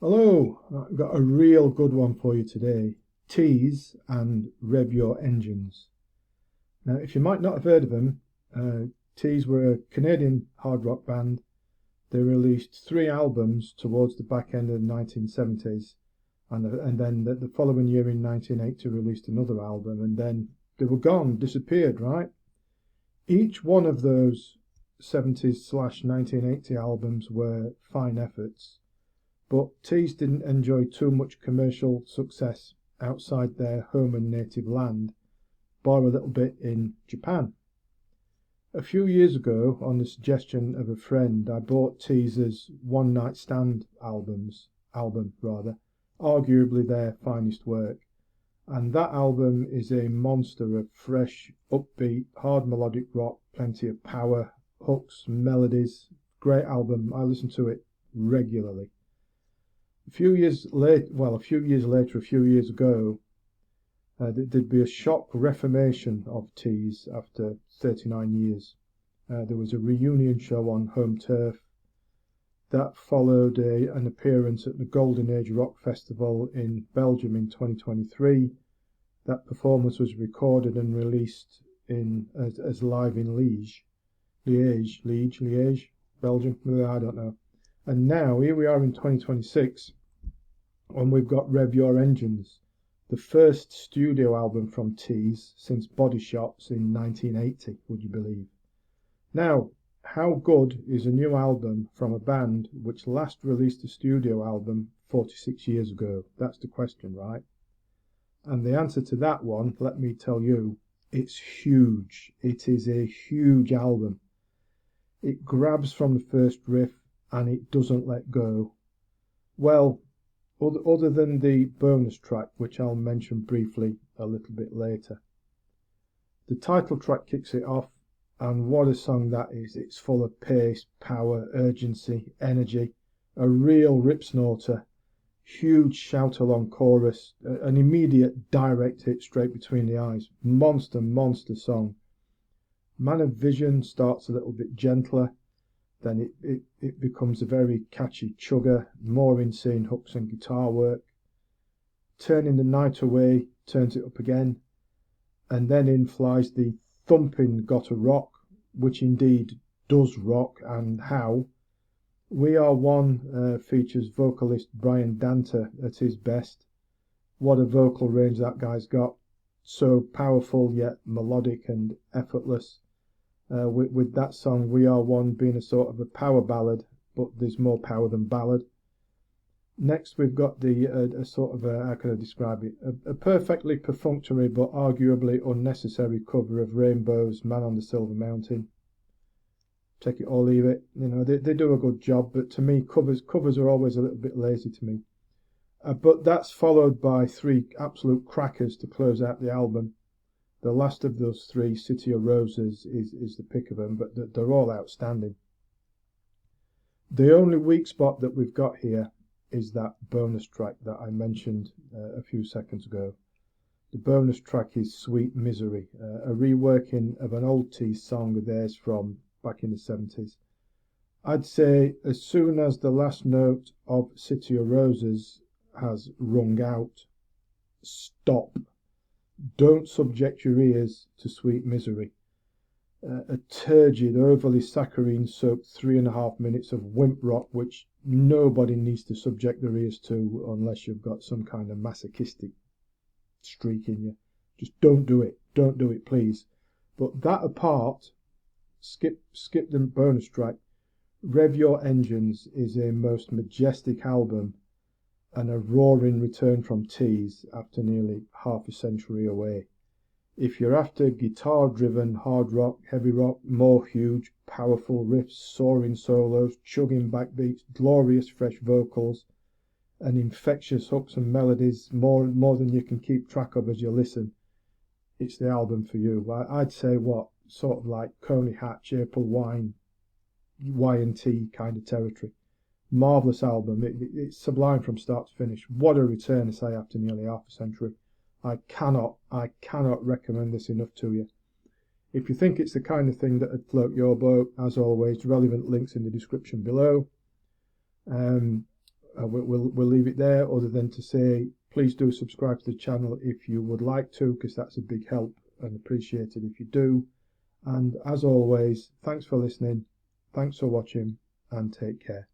Hello, I've got a real good one for you today. Teaze and Rev Your Engines. Now, if you might not have heard of them, Teaze were a Canadian hard rock band. They released 3 albums towards the back end of the 1970s, and then the following year in 1980 released another album, and then they were gone, disappeared, right? Each one of those 70s/1980 albums were fine efforts. But Teaze didn't enjoy too much commercial success outside their home and native land, bar a little bit in Japan. A few years ago, on the suggestion of a friend, I bought Teaze's One Night Stand album, arguably their finest work. And that album is a monster of fresh, upbeat, hard melodic rock, plenty of power, hooks, melodies. Great album. I listen to it regularly. A few years ago, there'd be a shock reformation of Teaze after 39 years. There was a reunion show on home turf. That followed an appearance at the Golden Age Rock Festival in Belgium in 2023. That performance was recorded and released as live in Liège, Belgium. I don't know. And now, here we are in 2026, and we've got Rev Your Engines, the first studio album from Teaze since Body Shots in 1980, would you believe? Now, how good is a new album from a band which last released a studio album 46 years ago? That's the question, right? And the answer to that one, let me tell you, it's huge. It is a huge album. It grabs from the first riff, and it doesn't let go. Well, other than the bonus track, which I'll mention briefly a little bit later. The title track kicks it off, and what a song that is. It's full of pace, power, urgency, energy, a real rip snorter, huge shout along chorus, an immediate direct hit straight between the eyes. Monster song. Man of Vision starts a little bit gentler. Then it becomes a very catchy chugger, more insane hooks and guitar work. Turning the Night Away turns it up again, and then in flies the thumping Gotta Rock, which indeed does rock, and how. We Are One features vocalist Brian Danter at his best. What a vocal range that guy's got. So powerful yet melodic and effortless. With that song, We Are One, being a sort of a power ballad, but there's more power than ballad. Next, we've got a sort of how can I describe it? A perfectly perfunctory but arguably unnecessary cover of Rainbow's Man on the Silver Mountain. Take it or leave it. You know, they do a good job, but to me, covers are always a little bit lazy to me. But that's followed by 3 absolute crackers to close out the album. The last of those 3, City of Roses, is the pick of them, but they're all outstanding. The only weak spot that we've got here is that bonus track that I mentioned a few seconds ago. The bonus track is Sweet Misery, a reworking of an old Teaze song of theirs from back in the 70s. I'd say as soon as the last note of City of Roses has rung out, stop. Don't subject your ears to Sweet Misery. A turgid, overly saccharine-soaked 3.5 minutes of wimp rock which nobody needs to subject their ears to unless you've got some kind of masochistic streak in you. Just don't do it. Don't do it, please. But that apart, skip the bonus track. Rev Your Engines is a most majestic album and a roaring return from Teaze after nearly half a century away. If you're after guitar-driven hard rock, heavy rock, more huge, powerful riffs, soaring solos, chugging backbeats, glorious fresh vocals, and infectious hooks and melodies, more than you can keep track of as you listen, it's the album for you. I'd say sort of like Coney Hatch, April Wine, Y&T kind of territory. Marvellous album. It's sublime from start to finish. What a return, I say, after nearly half a century. I cannot recommend this enough to you. If you think it's the kind of thing that would float your boat, as always, relevant links in the description below. we'll leave it there, other than to say please do subscribe to the channel if you would like to, because that's a big help and appreciated if you do. And as always, thanks for listening, thanks for watching, and take care.